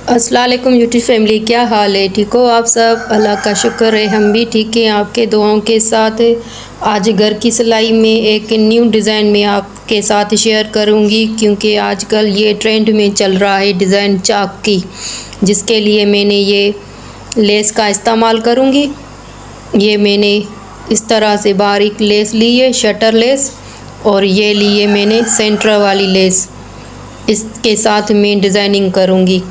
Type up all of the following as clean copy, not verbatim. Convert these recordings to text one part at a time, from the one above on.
अस्सलाम वालेकुम YouTube family, क्या हाल है? ठीक हो आप सब? अल्लाह का शुक्र है, हम भी ठीक हैं आपके दुआओं के साथ। आज घर की सिलाई में एक न्यू डिज़ाइन में आपके साथ शेयर करूंगी, क्योंकि आजकल ये ट्रेंड में चल रहा है डिज़ाइन चाक की, जिसके लिए मैंने ये लेस का इस्तेमाल करूंगी। ये मैंने इस तरह से बारीक लेस ली है, शटर लेस, और ये लिए मैंने सेंटर वाली लेस। इसके साथ मैं डिज़ाइनिंग करूंगी।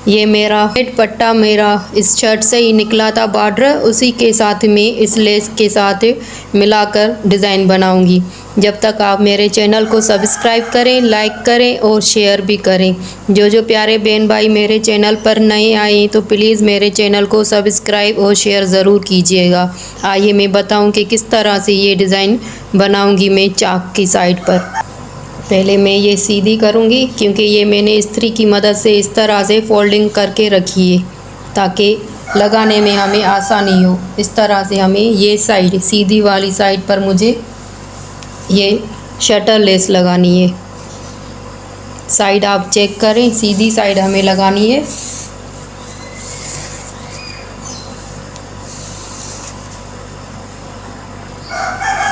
ये मेरा हेड पट्टा मेरा इस शर्ट से ही निकला था बॉर्डर, उसी के साथ मैं इस लेस के साथ मिलाकर डिज़ाइन बनाऊंगी। जब तक आप मेरे चैनल को सब्सक्राइब करें, लाइक करें और शेयर भी करें। जो प्यारे बहन भाई मेरे चैनल पर नए आए तो प्लीज़ मेरे चैनल को सब्सक्राइब और शेयर ज़रूर कीजिएगा। आइए मैं बताऊं कि किस तरह से ये डिज़ाइन बनाऊंगी मैं चाक की साइड पर। पहले मैं ये सीधी करूँगी, क्योंकि ये मैंने इस्त्री की मदद से इस तरह से फोल्डिंग करके रखी है, ताकि लगाने में हमें आसानी हो। इस तरह से हमें ये साइड, सीधी वाली साइड पर मुझे ये शटर लेस लगानी है। साइड आप चेक करें, सीधी साइड हमें लगानी है।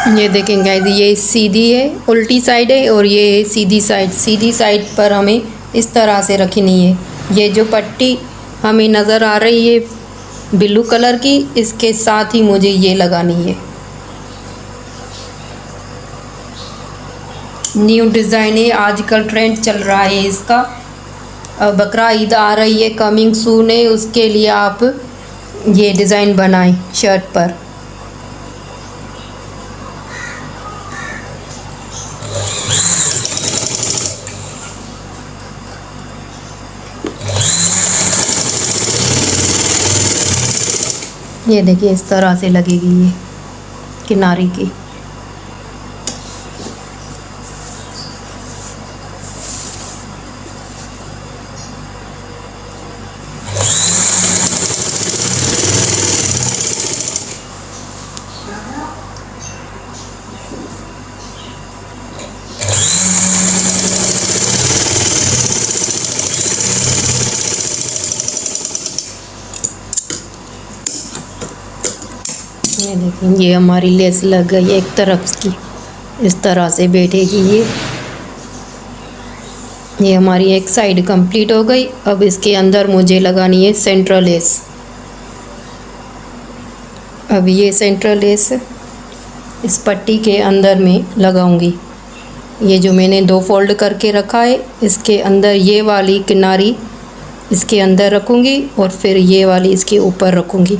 ये देखें गाइस, ये सीधी है, उल्टी साइड है, और ये है सीधी साइड। सीधी साइड पर हमें इस तरह से रखनी है। ये जो पट्टी हमें नज़र आ रही है ब्लू कलर की, इसके साथ ही मुझे ये लगानी है। न्यू डिज़ाइन है, आजकल ट्रेंड चल रहा है इसका। बकरा ईद आ रही है, कमिंग सून है, उसके लिए आप ये डिज़ाइन बनाएं शर्ट पर। ये देखिए इस तरह से लगेगी ये किनारे की। ये देखिए, ये हमारी लेस लग गई एक तरफ की, इस तरह से बैठेगी ये हमारी एक साइड कंप्लीट हो गई। अब इसके अंदर मुझे लगानी है सेंट्रल लेस। अब ये सेंट्रल लेस इस पट्टी के अंदर में लगाऊंगी। ये जो मैंने दो फोल्ड करके रखा है, इसके अंदर ये वाली किनारी इसके अंदर रखूँगी, और फिर ये वाली इसके ऊपर रखूँगी।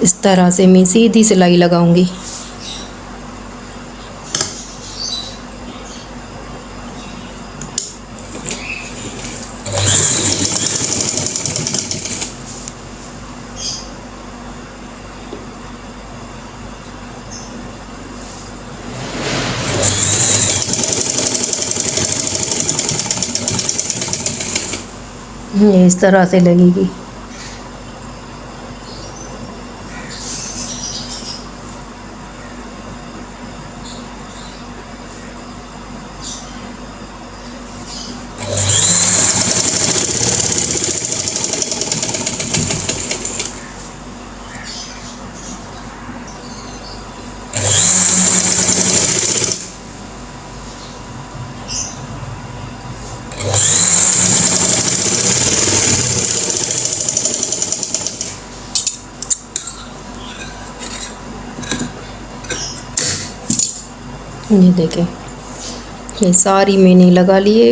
इस तरह से मैं सीधी सिलाई लगाऊंगी। ये इस तरह से लगेगी। ये देखें, ये सारी मैंने लगा लिए।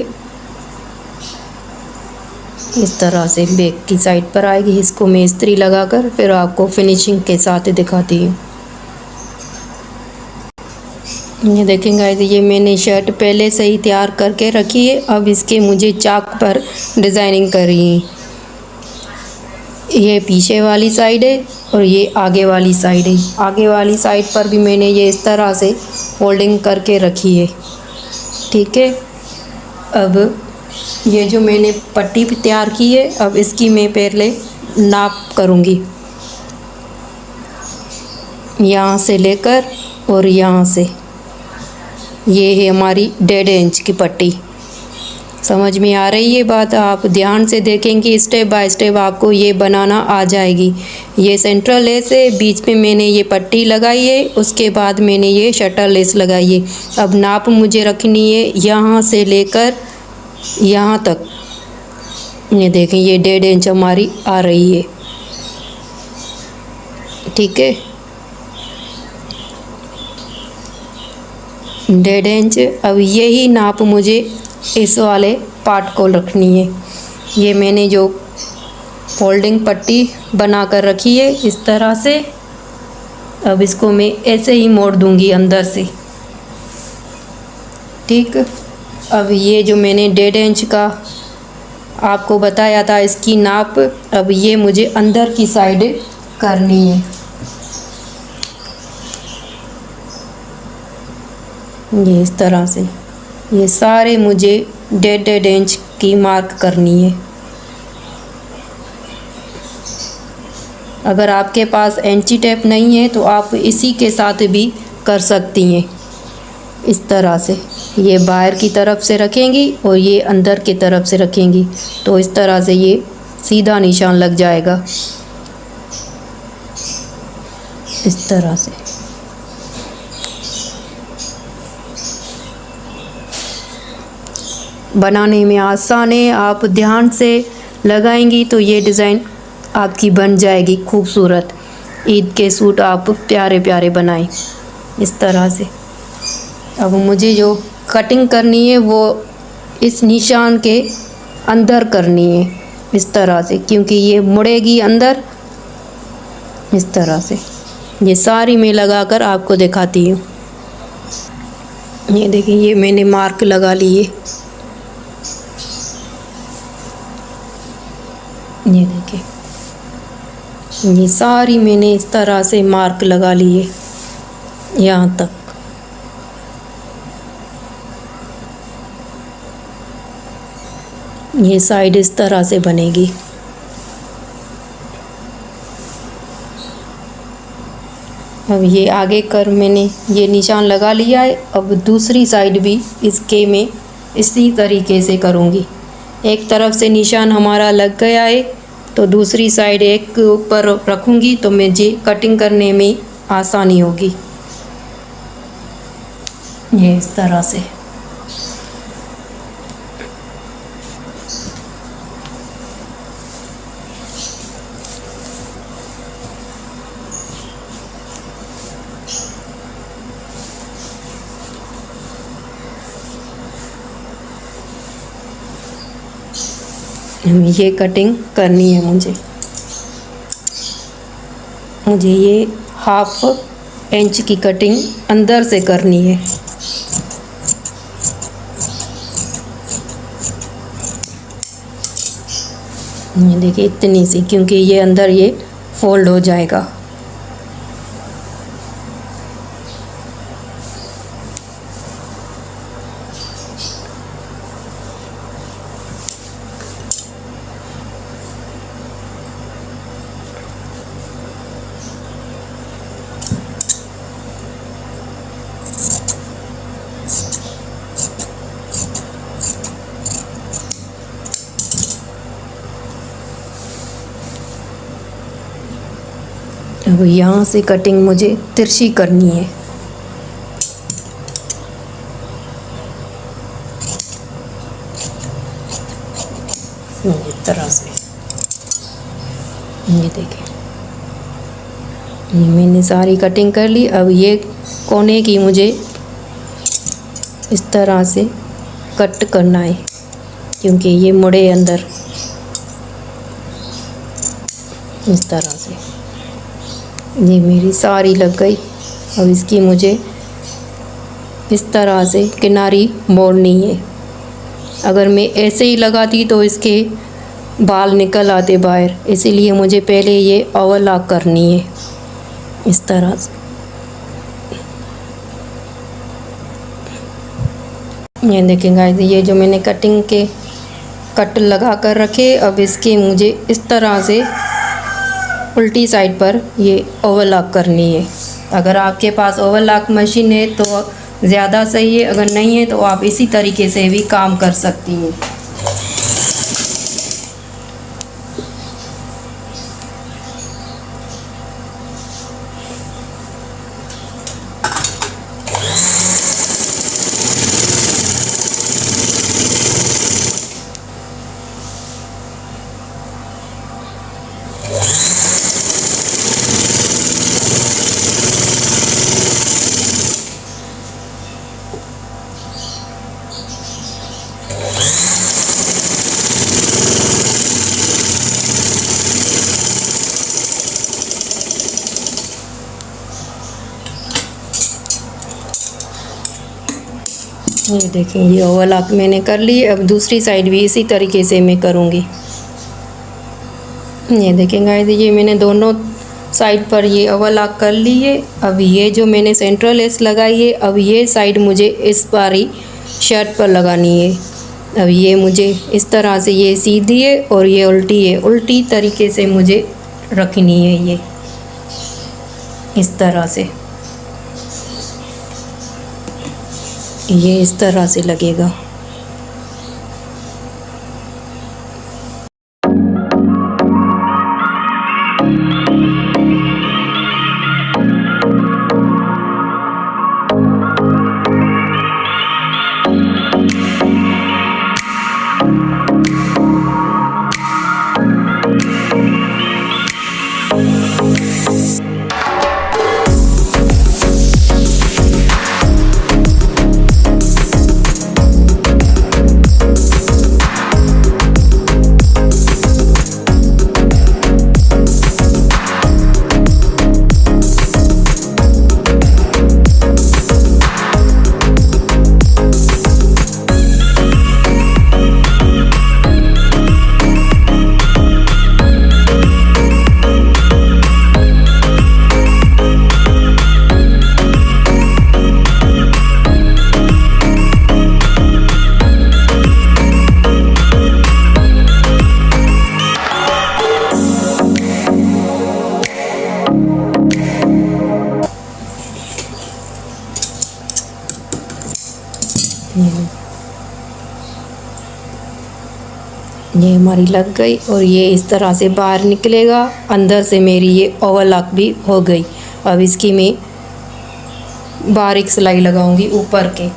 इस तरह से बैक की साइड पर आएगी। इसको मैं इस्त्री लगाकर फिर आपको फिनिशिंग के साथ दिखाती हूँ। ये देखें गाइस, ये मैंने शर्ट पहले से ही तैयार करके रखी है। अब इसके मुझे चाक पर डिज़ाइनिंग करनी है। ये पीछे वाली साइड है और ये आगे वाली साइड है। आगे वाली साइड पर भी मैंने ये इस तरह से फोल्डिंग करके रखी है। ठीक है, अब ये जो मैंने पट्टी तैयार की है, अब इसकी मैं पहले नाप करूँगी। यहाँ से लेकर और यहाँ से, ये है हमारी 1.5 इंच की पट्टी। समझ में आ रही है बात? आप ध्यान से देखेंगे स्टेप बाय स्टेप आपको ये बनाना आ जाएगी। ये सेंट्रल लेस है, बीच में मैंने ये पट्टी लगाई है, उसके बाद मैंने ये शटर लेस लगाई है। अब नाप मुझे रखनी है यहाँ से लेकर यहाँ तक। ये देखें ये 1.5 इंच हमारी आ रही है, ठीक है, 1.5 इंच। अब यही नाप मुझे इस वाले पार्ट को रखनी है। ये मैंने जो फोल्डिंग पट्टी बना कर रखी है इस तरह से, अब इसको मैं ऐसे ही मोड़ दूंगी अंदर से, ठीक। अब ये जो मैंने 1.5 इंच का आपको बताया था इसकी नाप, अब ये मुझे अंदर की साइड करनी है। ये इस तरह से ये सारे मुझे 1.5 इंच की मार्क करनी है। अगर आपके पास एंची टेप नहीं है तो आप इसी के साथ भी कर सकती हैं। इस तरह से ये बाहर की तरफ से रखेंगी और ये अंदर की तरफ से रखेंगी, तो इस तरह से ये सीधा निशान लग जाएगा। इस तरह से बनाने में आसान है। आप ध्यान से लगाएंगी तो ये डिज़ाइन आपकी बन जाएगी खूबसूरत। ईद के सूट आप प्यारे प्यारे बनाएं इस तरह से। अब मुझे जो कटिंग करनी है वो इस निशान के अंदर करनी है, इस तरह से, क्योंकि ये मुड़ेगी अंदर। इस तरह से ये सारी मैं लगाकर आपको दिखाती हूँ। ये देखिए ये मैंने मार्क लगा लिए। ये देखिए ये सारी मैंने इस तरह से मार्क लगा लिए यहाँ तक। ये साइड इस तरह से बनेगी। अब ये आगे कर मैंने ये निशान लगा लिया है। अब दूसरी साइड भी इसके मैं इसी तरीके से करूँगी। एक तरफ से निशान हमारा लग गया है तो दूसरी साइड एक ऊपर रखूँगी तो मुझे कटिंग करने में आसानी होगी। ये इस तरह से ये कटिंग करनी है मुझे ये 1/2 इंच की कटिंग अंदर से करनी है। ये देखिए इतनी सी, क्योंकि ये अंदर ये फोल्ड हो जाएगा। अब यहाँ से कटिंग मुझे तिरछी करनी है। इस तरह से ये देखिए ये मैंने सारी कटिंग कर ली। अब ये कोने की मुझे इस तरह से कट करना है, क्योंकि ये मुड़े अंदर। इस तरह से ये मेरी सारी लग गई। अब इसकी मुझे इस तरह से किनारी मोड़नी है। अगर मैं ऐसे ही लगाती तो इसके बाल निकल आते बाहर, इसीलिए मुझे पहले ये ओवरलॉक करनी है इस तरह से। ये देखें गाइस, ये जो मैंने कटिंग के कट लगा कर रखे, अब इसके मुझे इस तरह से उल्टी साइड पर ये ओवरलॉक करनी है। अगर आपके पास ओवरलॉक मशीन है तो ज़्यादा सही है, अगर नहीं है तो आप इसी तरीके से भी काम कर सकती हैं। ये देखें, ये ओवरलॉक मैंने कर ली। अब दूसरी साइड भी इसी तरीके से मैं करूँगी। ये देखें गाइस, ये मैंने दोनों साइड पर ये ओवरलॉक कर ली है। अब ये जो मैंने सेंट्रल लेस लगाई है, अब ये साइड मुझे इस बार ही शर्ट पर लगानी है। अब ये मुझे इस तरह से, ये सीधी है और ये उल्टी है, उल्टी तरीके से मुझे रखनी है। ये इस तरह से, ये इस तरह से लगेगा। ये हमारी लग गई और ये इस तरह से बाहर निकलेगा। अंदर से मेरी ये ओवरलॉक भी हो गई। अब इसकी मैं बारीक सिलाई लगाऊंगी ऊपर के।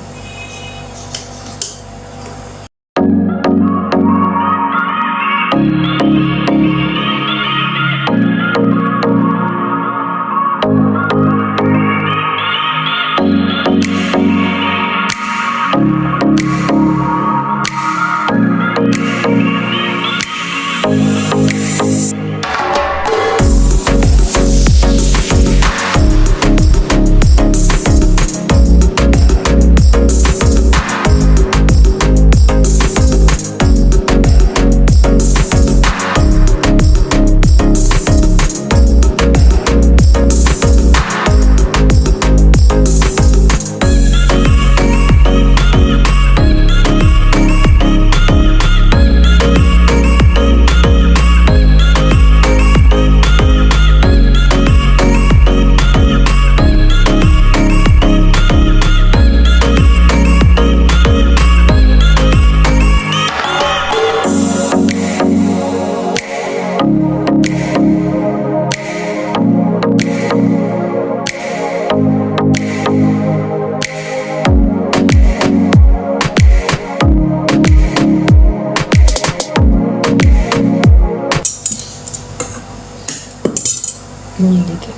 ये देखिए,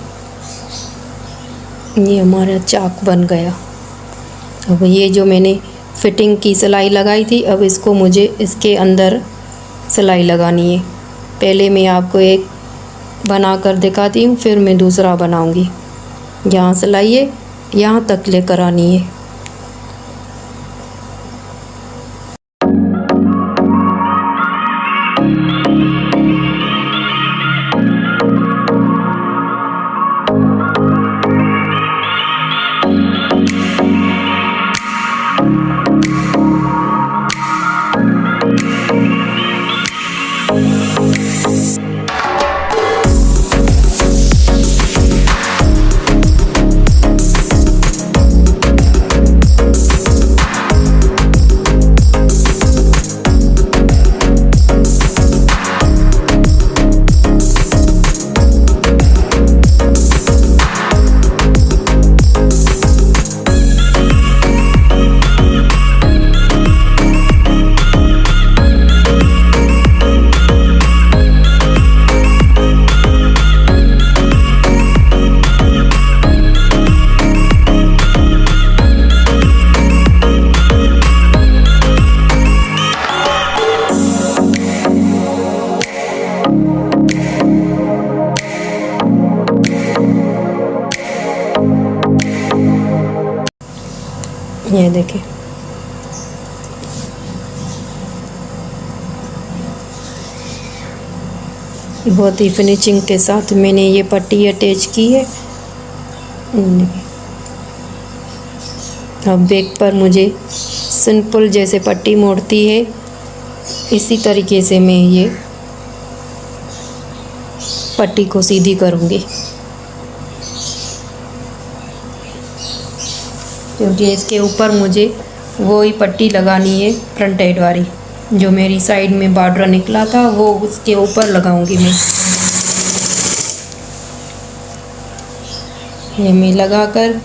ये हमारा चाक बन गया। अब ये जो मैंने फिटिंग की सिलाई लगाई थी, अब इसको मुझे इसके अंदर सिलाई लगानी है। पहले मैं आपको एक बना कर दिखाती हूँ, फिर मैं दूसरा बनाऊँगी। यहाँ सिलाई है, यहाँ तक लेकर आनी है। ये देखिए, बहुत ही फिनिशिंग के साथ मैंने ये पट्टी अटैच की है। अब बैक पर मुझे सिंपल जैसे पट्टी मोड़ती है इसी तरीके से मैं ये पट्टी को सीधी करूँगी, क्योंकि इसके ऊपर मुझे वही पट्टी लगानी है फ्रंट साइड वाली, जो मेरी साइड में बॉर्डर निकला था वो उसके ऊपर लगाऊंगी मैं। ये मैं लगाकर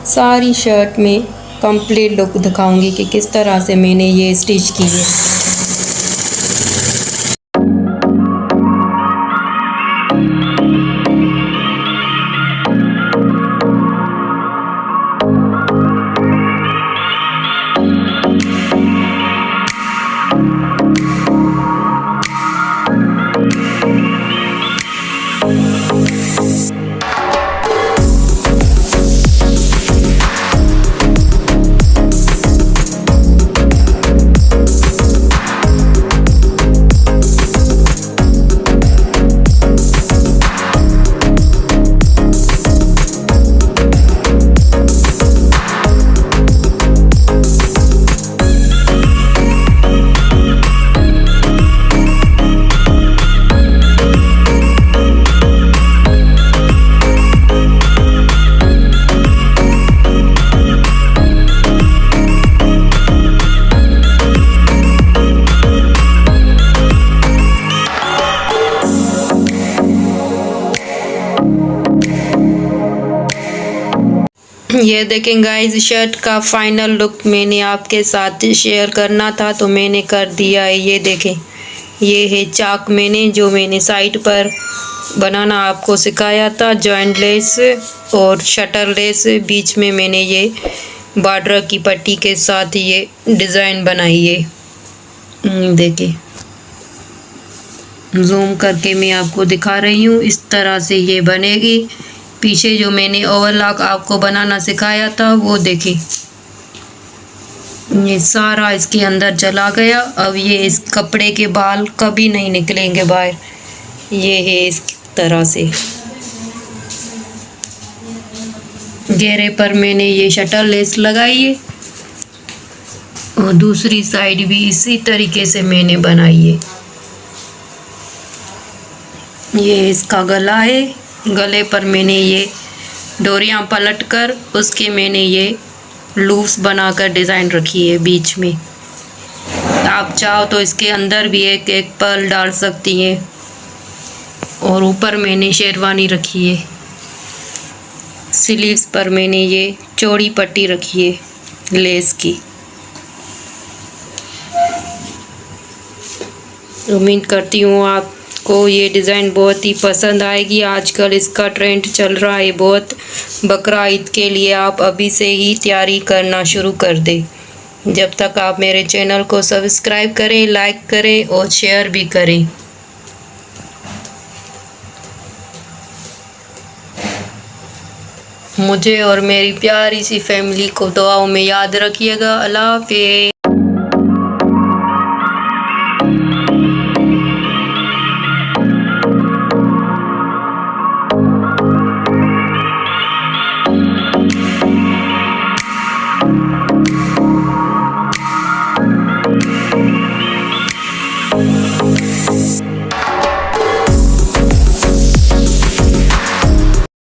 सारी शर्ट में कंप्लीट लुक दिखाऊंगी कि किस तरह से मैंने ये स्टिच की है। ये देखें गाइस, शर्ट का फाइनल लुक मैंने आपके साथ शेयर करना था तो मैंने कर दिया है। ये देखें, ये है चाक जो मैंने साइड पर बनाना आपको सिखाया था, जॉइंट लेस और शटर लेस, बीच में मैंने ये बॉर्डर की पट्टी के साथ ये डिज़ाइन बनाई है। देखें, जूम करके मैं आपको दिखा रही हूँ, इस तरह से ये बनेगी। पीछे जो मैंने ओवरलॉक आपको बनाना सिखाया था वो देखें, ये सारा इसके अंदर चला गया। अब ये इस कपड़े के बाल कभी नहीं निकलेंगे बाहर। ये है इस तरह से। घेरे पर मैंने ये शटर लेस लगाई है और दूसरी साइड भी इसी तरीके से मैंने बनाई है। ये इसका गला है, गले पर मैंने ये डोरियां पलट कर उसके मैंने ये लूप्स बनाकर डिज़ाइन रखी है बीच में। आप चाहो तो इसके अंदर भी एक एक पर्ल डाल सकती हैं। और ऊपर मैंने शेरवानी रखी है, स्लीव्स पर मैंने ये चौड़ी पट्टी रखी है लेस की। उम्मीद करती हूँ आपको ये डिज़ाइन बहुत ही पसंद आएगी। आजकल इसका ट्रेंड चल रहा है बहुत। बकरा ईद के लिए आप अभी से ही तैयारी करना शुरू कर दें। जब तक आप मेरे चैनल को सब्सक्राइब करें, लाइक करें और शेयर भी करें। मुझे और मेरी प्यारी सी फैमिली को दुआओं में याद रखिएगा। अल्लाह हाफ़िज़।